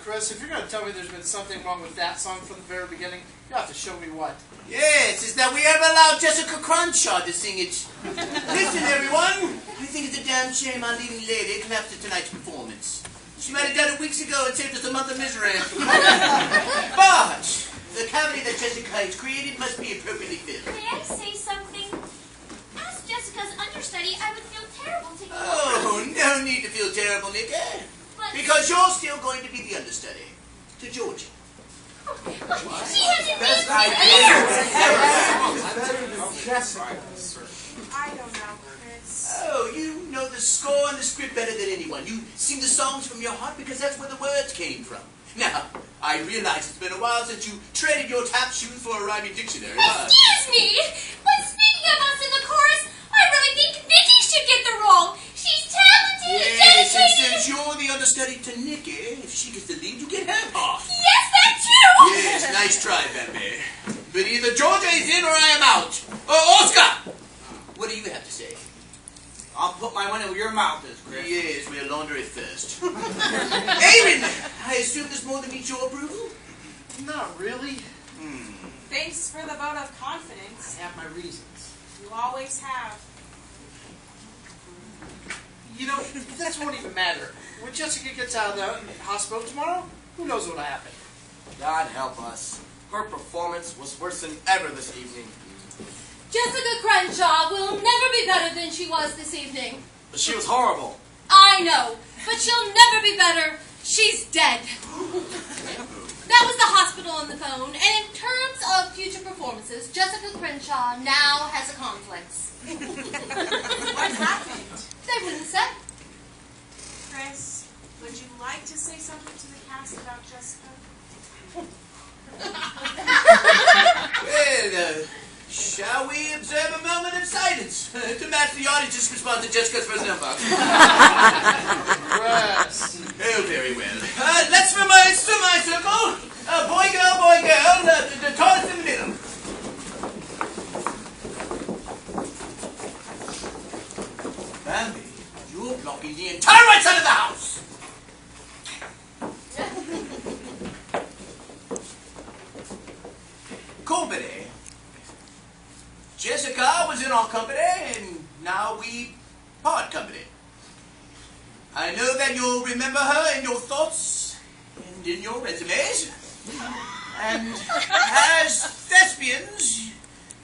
Chris, if you're going to tell me there's been something wrong with that song from the very beginning, you have to show me what. Yes, it's that we ever allowed Jessica Crenshaw to sing it. Listen, everyone. I think it's a damn shame our leading lady collapsed at tonight's performance. She might have done it weeks ago and saved us a month of misery. But the cavity that Jessica has created must be appropriately filled. May I say something? As Jessica's understudy, I would feel terrible taking over. Oh, no need to feel terrible, Nikki. But Because you're still going to be the understudy to Georgie. she hasn't Best been... Jessica. I don't know, Chris. Oh, you know the score and the script better than anyone. You sing the songs from your heart because that's where the words came from. Now, I realize it's been a while since you traded your tap shoes for a rhyming dictionary. Excuse me! But speaking of us in the chorus, I really think Nikki should get the role. She's talented and Yes, and dedicated. since you're the understudy to Nikki, if she gets the lead, you get her part. Yes, that too! Yes, nice try, Bambi. But either Georgia is in or I am out. Oscar! What do you have to say? I'll put my money where your mouth is, Chris. Yes, we'll launder it first. Aaron, I assume this more than meets your approval? Not really. Thanks for the vote of confidence. I have my reasons. You always have. You know, that won't even matter. When Jessica gets out of the hospital tomorrow, who knows what'll happen? God help us. Her performance was worse than ever this evening. Jessica Crenshaw will never be better than she was this evening. But she was horrible. I know, but she'll never be better. She's dead. That was the hospital on the phone, and in terms of future performances, Jessica Crenshaw now has a conflict. What happened? They wouldn't say. Chris, would you like to say something to the cast about Jessica? Well, shall we observe a moment of silence to match the audience's response to Jessica's first number? Chris. Oh, very well. Let's form a semicircle. Boy, girl, the tallest in the middle. Bambi, you're blocking the entire right side of the house. Company. Jessica was in our company, and now we part company. I know that you'll remember her in your thoughts and in your resumes. And as thespians,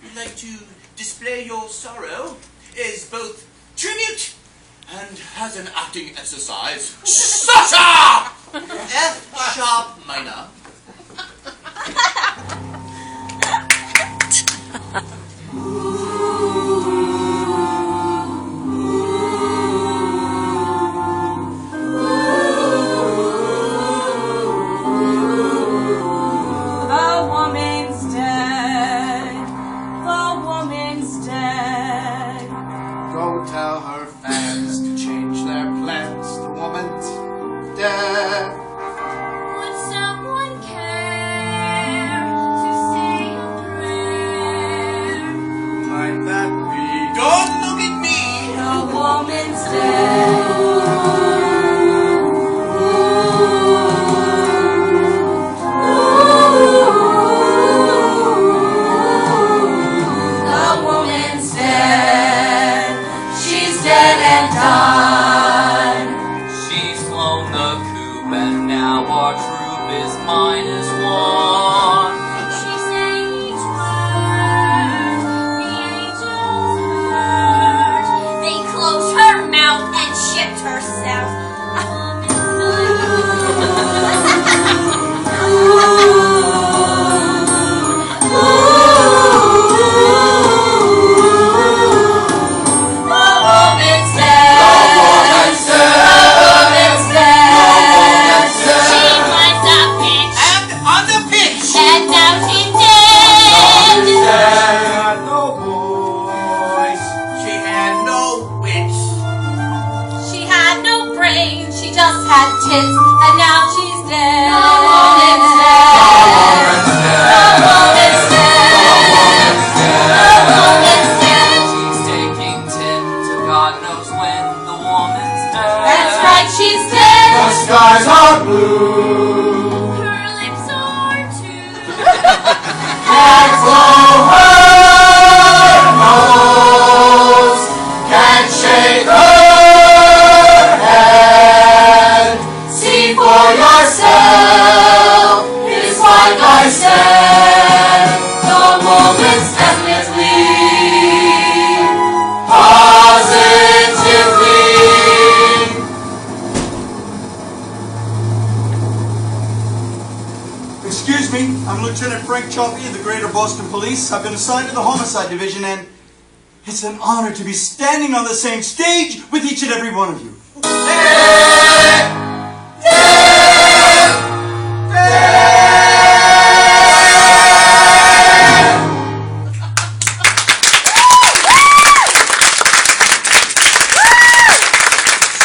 you'd like to display your sorrow as both tribute and as an acting exercise. Sasha! F sharp minor. Go tell her fans to change their plans. The woman's dead. Would someone care to say a prayer? Might that be? Don't look at me! The woman's dead. The woman's dead. She's dead and done. She's flown the coop and now our troop is -1. She sang each word the angels heard. They closed her mouth and shipped herself. And on the pitch! Can't blow her nose, can't shake her head. See for yourself, it's like I said. The moment's definitely, positively. Excuse me, I'm Lieutenant Frank Choppy of the Greater Boston Police. I've been assigned to the Homicide Division, and it's an honor to be standing on the same stage with each and every one of you.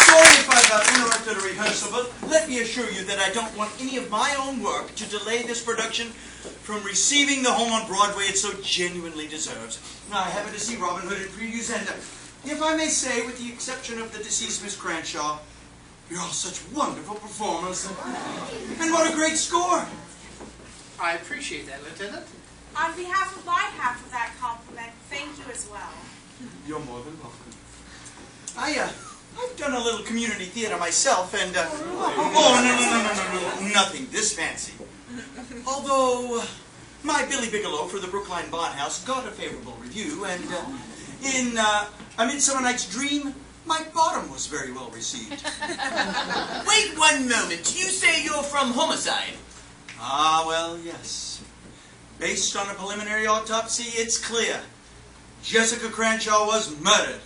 Sorry if I've interrupted a rehearsal, but let me assure you that I don't want any of my own work to delay this production from receiving the home on Broadway it so genuinely deserves. Now, I happen to see Robin Hood in previews, and if I may say, with the exception of the deceased Miss Cranshaw, you're all such wonderful performers. And what a great score! I appreciate that, Lieutenant. On behalf of my half of that compliment, thank you as well. You're more than welcome. I've done a little community theater myself, and, oh, no, nothing this fancy. Although, my Billy Bigelow for the Brookline Bondhouse got a favorable review, and in A Midsummer Night's Dream, my bottom was very well received. Wait one moment. You say you're from Homicide? Ah, well, yes. Based on a preliminary autopsy, it's clear. Jessica Cranshaw was murdered.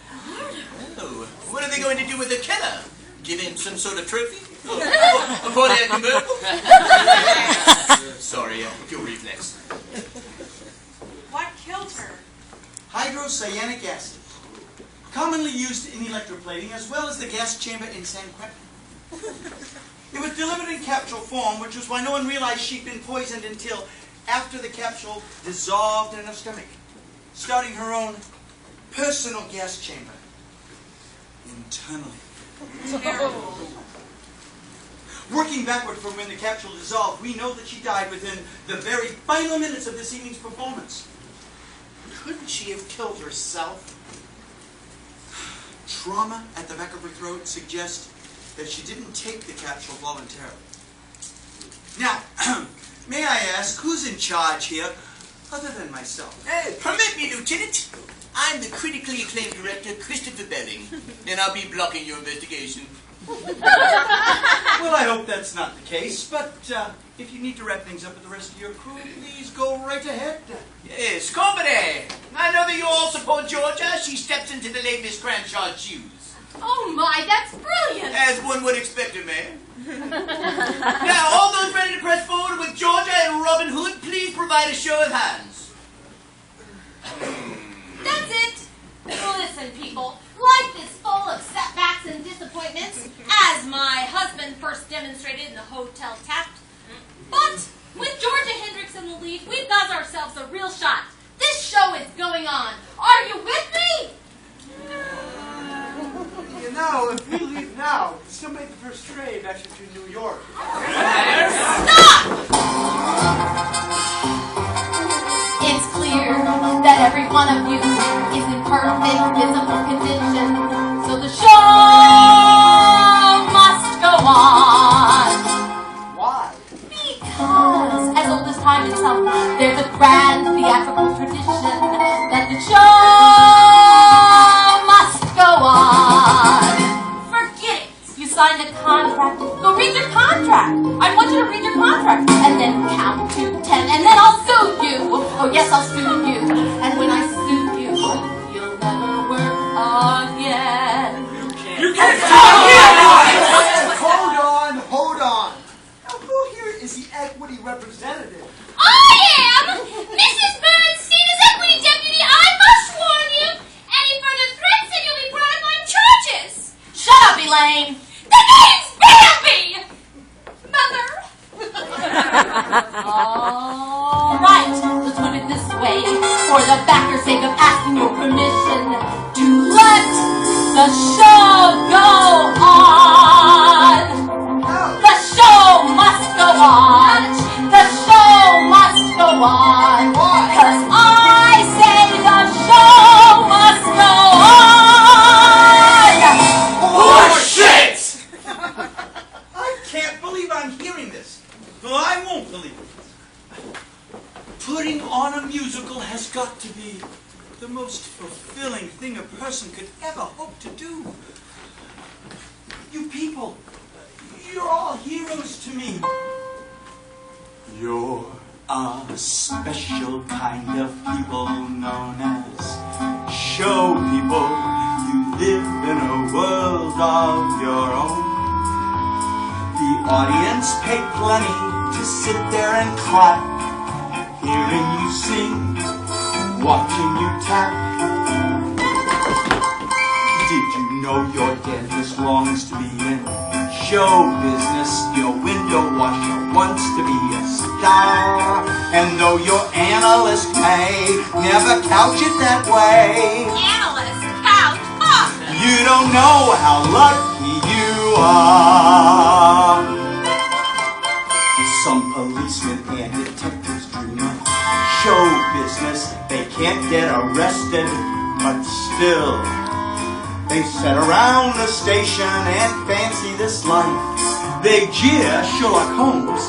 Oh, what are they going to do with the killer? Give him some sort of trophy? A Pontiac convertible? Sorry, your reflex. What killed her? Hydrocyanic acid, commonly used in electroplating as well as the gas chamber in San Quentin. It was delivered in capsule form, which was why no one realized she'd been poisoned until after the capsule dissolved in her stomach, starting her own personal gas chamber internally. Terrible. Working backward from when the capsule dissolved, we know that she died within the very final minutes of this evening's performance. Couldn't she have killed herself? Trauma at the back of her throat suggests that she didn't take the capsule voluntarily. Now, may I ask, who's in charge here, other than myself? Permit me, Lieutenant. I'm the critically acclaimed director, Christopher Belling, and I'll be blocking your investigation. Well, I hope that's not the case, but if you need to wrap things up with the rest of your crew, please go right ahead. Yes, company. I know that you all support Georgia. She steps into the late Miss Cranshaw's shoes. Oh my, that's brilliant! As one would expect of me. Now, all those ready to press forward with Georgia and Robin Hood, please provide a show of hands. That's it! Listen, people, life is full of setbacks and disappointments, as my husband first demonstrated in the Hotel Taft. But with Georgia Hendricks in the lead, we've got ourselves a real shot. This show is going on. Are you with me? You know, if we leave now, we still make the first train back to New York. Stop! It's clear that every one of you is in perfect physical condition, so the show must go on. Why? Because, as old as time itself, there's a grand theatrical tradition that the show must go on. Forget it. You signed a contract. Go read your contract. I want you to read your contract. And then count to 10, and then I'll sue you. Oh, yes, I'll sue you. And when I sue you, you'll never work again. You can't Hold on. Now, who here is the equity representative? I am Mrs. Bernstein's equity deputy. I must warn you. Any further threats and you'll be brought up on charges. Shut up, Elaine. The name's Bambi. Mother. All right, let's put it this way. For the backer's sake of asking your permission to let the show go on. The show must go on. The show must go on. Why? Well, I won't believe it. Putting on a musical has got to be the most fulfilling thing a person could ever hope to do. You people, you're all heroes to me. You're a special kind of people known as show people. You live in a world of your own. The audience pay plenty to sit there and clap, hearing you sing, watching you tap. Did you know your dentist longs to be in show business? Your window washer wants to be a star. And though your analyst may never couch it that way, Analyst, couch, huh? you don't know how lucky you are. Some policemen and detectives dream of show business. They can't get arrested, but still they sit around the station and fancy this life. They jeer Sherlock Holmes